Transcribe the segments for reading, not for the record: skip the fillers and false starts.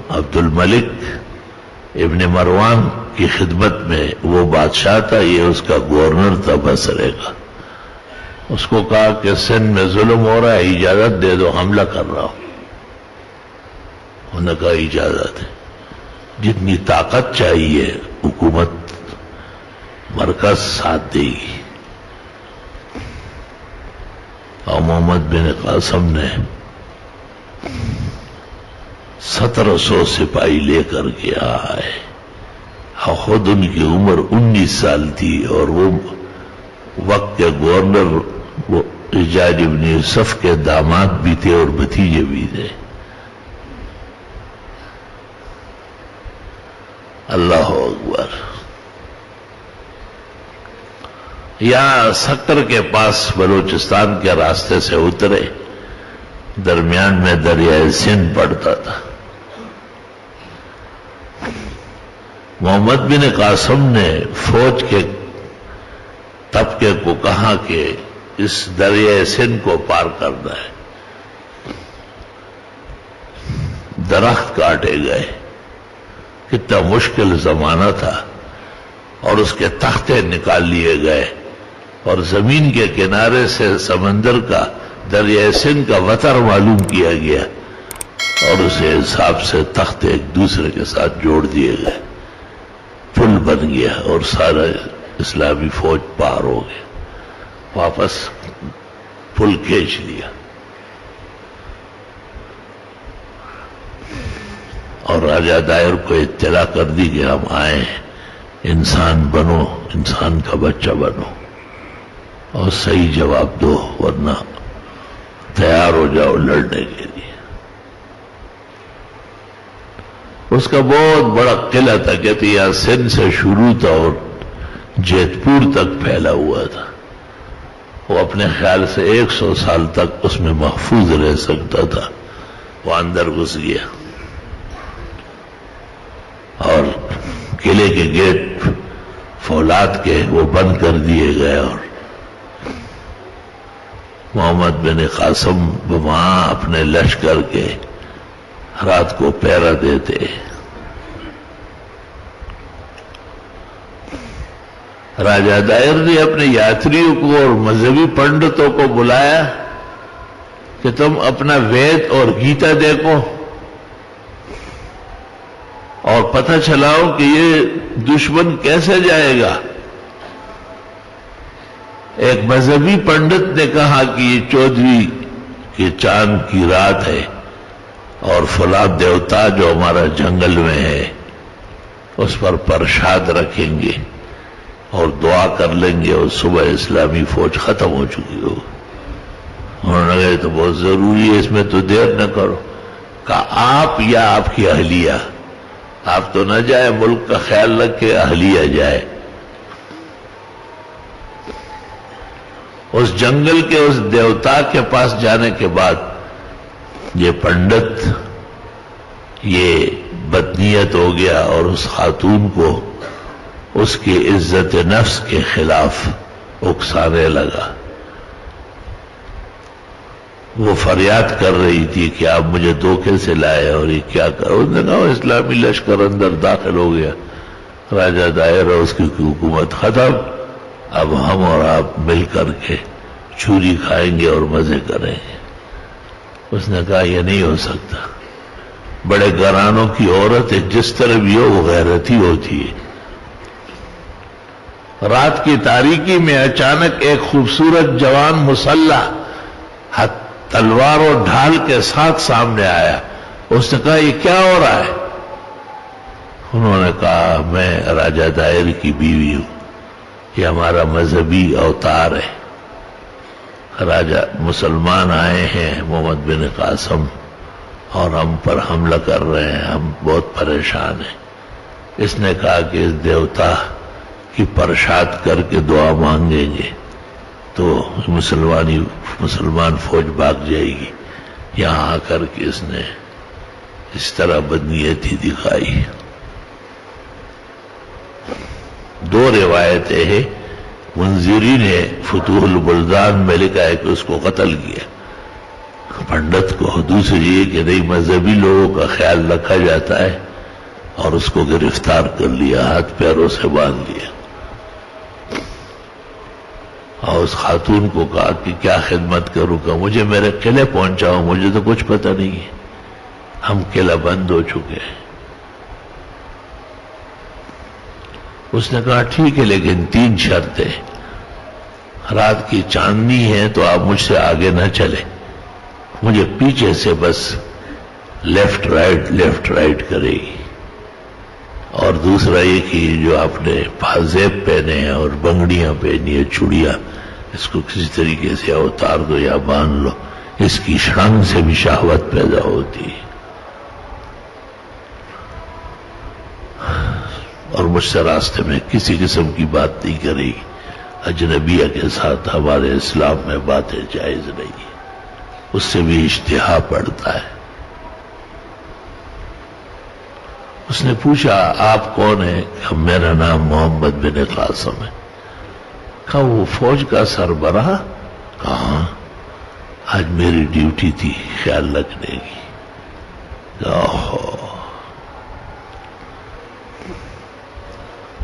عبد الملک ابن مروان کی خدمت میں، وہ بادشاہ تھا، یہ اس کا گورنر تھا بصرے کا. اس کو کہا کہ سندھ میں ظلم ہو رہا ہے، اجازت دے دو، حملہ کر رہا ہوں. انہوں نے کہا اجازت ہے. جتنی طاقت چاہیے حکومت مرکز ساتھ دے گی. اور محمد بن قاسم نے 1700 سپاہی لے کر کے آئے. خود ان کی عمر 19 سال تھی اور وہ وقت کے گورنر وہ حجاج ابن یوسف کے داماد بھی تھے اور بھتیجے بھی تھے. اللہ اکبر. یہاں سکر کے پاس بلوچستان کے راستے سے اترے، درمیان میں دریائے سندھ پڑتا تھا. محمد بن قاسم نے فوج کے طبقے کو کہا کہ اس دریائے سندھ کو پار کرنا ہے. درخت کاٹے گئے، کتنا مشکل زمانہ تھا، اور اس کے تختے نکال لیے گئے، اور زمین کے کنارے سے سمندر کا دریائے سندھ کا وتر معلوم کیا گیا، اور اسے حساب سے تختے ایک دوسرے کے ساتھ جوڑ دیے گئے. پل بن گیا اور سارا اسلامی فوج پار ہو گیا. واپس پل کھینچ لیا اور راجہ دائر کو اطلاع کر دی کہ ہم آئے ہیں، انسان بنو، انسان کا بچہ بنو اور صحیح جواب دو، ورنہ تیار ہو جاؤ لڑنے کے لیے. اس کا بہت بڑا قلعہ تھا، کہتے یہاں سندھ سے شروع تھا اور جیت پور تک پھیلا ہوا تھا. وہ اپنے خیال سے 100 سال تک اس میں محفوظ رہ سکتا تھا. وہ اندر گھس گیا اور قلعے کے گیٹ فولاد کے وہ بند کر دیے گئے، اور محمد بن قاسم وہاں اپنے لشکر کے رات کو پہرا دیتے. راجہ دائر نے اپنے یاتریوں کو اور مذہبی پنڈتوں کو بلایا کہ تم اپنا وید اور گیتا دیکھو اور پتہ چلاؤ کہ یہ دشمن کیسے جائے گا. ایک مذہبی پنڈت نے کہا کہ یہ 14ویں کے چاند کی رات ہے اور فلاں دیوتا جو ہمارا جنگل میں ہے اس پر پرشاد رکھیں گے اور دعا کر لیں گے، اور صبح اسلامی فوج ختم ہو چکی ہو. انہوں نے کہا یہ تو بہت ضروری ہے، اس میں تو دیر نہ کرو. کہا آپ یا آپ کی اہلیہ، آپ تو نہ جائے، ملک کا خیال رکھے، اہلیہ جائے. اس جنگل کے اس دیوتا کے پاس جانے کے بعد یہ پنڈت یہ بدنیت ہو گیا اور اس خاتون کو اس کی عزت نفس کے خلاف اکسانے لگا. وہ فریاد کر رہی تھی کہ آپ مجھے دھوکے سے لائے اور یہ کیا کرو. اس نے کہا اسلامی لشکر اندر داخل ہو گیا، راجہ دائر اور اس کی حکومت ختم، اب ہم اور آپ مل کر کے چوری کھائیں گے اور مزے کریں گے. اس نے کہا یہ نہیں ہو سکتا، بڑے گھرانوں کی عورت جس طرح بھی ہو وہ غیرتی ہوتی ہے. رات کی تاریکی میں اچانک ایک خوبصورت جوان مسلح تلوار اور ڈھال کے ساتھ سامنے آیا. اس نے کہا یہ کیا ہو رہا ہے؟ انہوں نے کہا میں راجہ دائر کی بیوی ہوں، یہ ہمارا مذہبی اوتار ہے. راجہ مسلمان آئے ہیں محمد بن قاسم اور ہم پر حملہ کر رہے ہیں، ہم بہت پریشان ہیں. اس نے کہا کہ اس دیوتا کی پرشاد کر کے دعا مانگیں گے تو مسلمان فوج بھاگ جائے گی. یہاں آ کر کے اس نے اس طرح بدنیتی دکھائی. 2 روایتیں ہیں. منذری نے فتوح البلدان میں لکھا ہے کہ اس کو قتل کیا. پنڈت کو، دوسری یہ کہ نہیں مذہبی لوگوں کا خیال رکھا جاتا ہے، اور اس کو گرفتار کر لیا، ہاتھ پیروں سے باندھ لیا، اور اس خاتون کو کہا کہ کیا خدمت کروں گا، مجھے میرے قلعے پہنچاؤ، مجھے تو کچھ پتہ نہیں ہے، ہم قلعہ بند ہو چکے ہیں۔ اس نے کہا ٹھیک ہے، لیکن 3 شرطیں، رات کی چاندنی ہے تو آپ مجھ سے آگے نہ چلے، مجھے پیچھے سے بس لیفٹ رائٹ کرے گی، اور دوسرا یہ کہ جو آپ نے پازیب پہنے ہیں اور بنگڑیاں پہنی ہے، چوڑیاں، اس کو کسی طریقے سے اتار دو یا باندھ لو، اس کی شرنگ سے بھی شہوت پیدا ہوتی ہے، اور مجھ سے راستے میں کسی قسم کی بات نہیں کرے گی، اجنبیہ کے ساتھ ہمارے اسلام میں باتیں جائز نہیں ہیں، اس سے بھی اشتہا پڑتا ہے۔ اس نے پوچھا آپ کون ہیں؟ میرا نام محمد بن قاسم ہے۔ کہا وہ فوج کا سربراہ؟ کہا آج میری ڈیوٹی تھی خیال رکھنے کی۔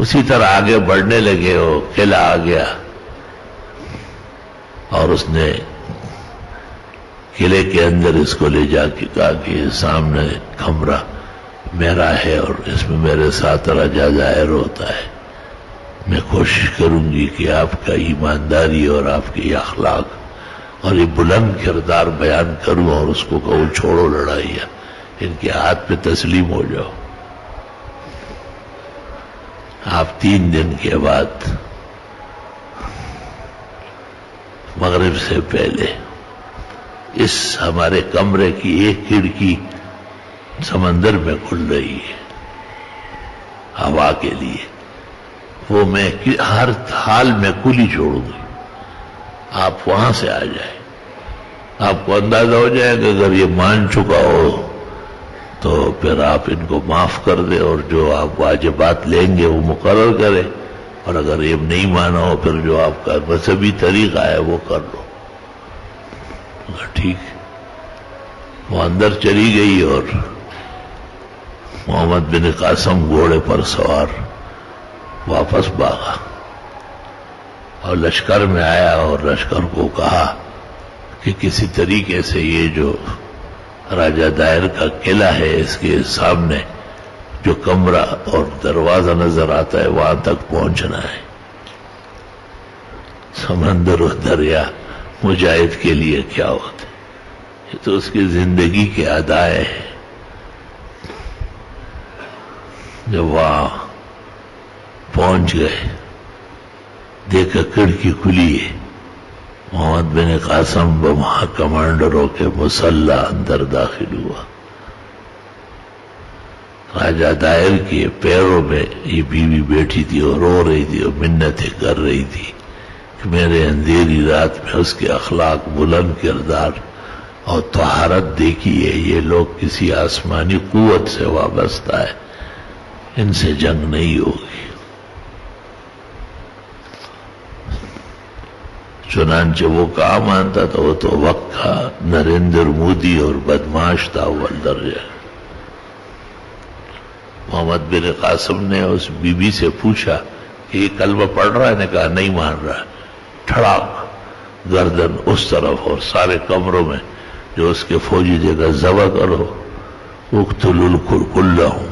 اسی طرح آگے بڑھنے لگے، وہ قلعہ آ گیا، اور اس نے قلعے کے اندر اس کو لے جا کے کہا کہ یہ سامنے کمرہ میرا ہے، اور اس میں میرے ساتھ راجہ ظاہر ہوتا ہے، میں کوشش کروں گی کہ آپ کا ایمانداری اور آپ کے اخلاق اور یہ بلند کردار بیان کروں، اور اس کو کہوں چھوڑو لڑائیاں، ان کے ہاتھ پہ تسلیم ہو جاؤ۔ آپ 3 دن کے بعد مغرب سے پہلے اس ہمارے کمرے کی ایک کھڑکی سمندر میں کھل رہی ہے ہوا کے لیے، وہ میں ہر حال میں کھلی چھوڑوں گی، آپ وہاں سے آ جائیں، آپ کو اندازہ ہو جائے کہ اگر یہ مان چکا ہو تو پھر آپ ان کو معاف کر دیں، اور جو آپ واجبات لیں گے وہ مقرر کریں، اور اگر یہ نہیں مانا ہو پھر جو آپ کا مذہبی طریقہ ہے وہ کر لو۔ ٹھیک، وہ اندر چلی گئی، اور محمد بن قاسم گھوڑے پر سوار واپس بھاگا، اور لشکر میں آیا، اور لشکر کو کہا کہ کسی طریقے سے یہ جو راجہ دائر کا قلعہ ہے اس کے سامنے جو کمرہ اور دروازہ نظر آتا ہے وہاں تک پہنچنا ہے۔ سمندر و دریا مجاہد کے لیے کیا ہوتے، یہ تو اس کی زندگی کے ادائے ہیں۔ جب وہاں پہنچ گئے، دیکھا کھڑکی کھلی ہے، محمد بن قاسم وہاں کمانڈروں کے مسلح اندر داخل ہوا۔ راجہ دائر کے پیروں میں یہ بیوی بیٹھی تھی اور رو رہی تھی اور منتیں کر رہی تھی کہ میرے اندھیری رات میں اس کے اخلاق، بلند کردار اور طہارت دیکھی ہے، یہ لوگ کسی آسمانی قوت سے وابستہ ہے، ان سے جنگ نہیں ہوگی۔ چنانچہ وہ کہا مانتا تھا، وہ تو وقت کا نریندر مودی اور بدماش تھا اول درجہ۔ محمد بن قاسم نے اس بی بی سے پوچھا کہ یہ کلمہ پڑھ رہا ہے؟ نے کہا نہیں مان رہا۔ ٹھڑاک گردن اس طرف، اور سارے کمروں میں جو اس کے فوجی جگہ ذبح کرو، اقتلوا کلہم،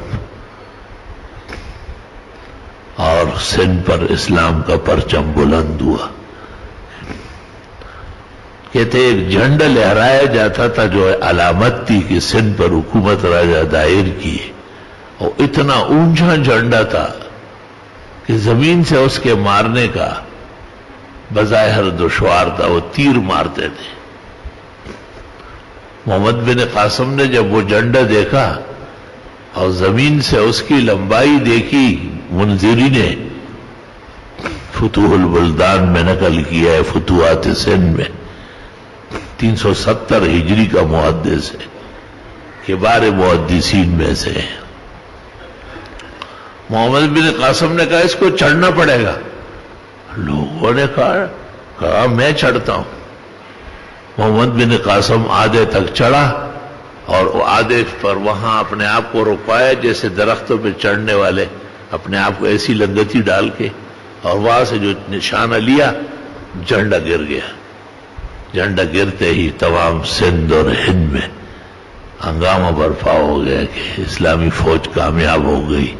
اور سن پر اسلام کا پرچم بلند ہوا۔ کہتے ایک جھنڈا لہرایا جاتا تھا جو علامت تھی کہ سندھ پر حکومت راجہ دائر کی ہے، اور اتنا اونچا جھنڈا تھا کہ زمین سے اس کے مارنے کا بظاہر دشوار تھا، وہ تیر مارتے تھے۔ محمد بن قاسم نے جب وہ جھنڈا دیکھا اور زمین سے اس کی لمبائی دیکھی، منذری نے فتوح البلدان میں نقل کیا ہے، فتوحات سندھ میں 370 ہجری کا محدث ہے، کبار محدثین میں سے ہے۔ محمد بن قاسم نے کہا اس کو چڑھنا پڑے گا۔ لوگوں نے کہا میں چڑھتا ہوں۔ محمد بن قاسم آدھے تک چڑھا اور وہ آدھے پر وہاں اپنے آپ کو رکوایا جیسے درختوں پہ چڑھنے والے اپنے آپ کو ایسی لنگتی ڈال کے، اور وہاں سے جو نشانہ لیا جھنڈا گر گیا۔ جھنڈا گرتے ہی تمام سندھ اور ہند میں ہنگامہ برپا ہو گیا کہ اسلامی فوج کامیاب ہو گئی۔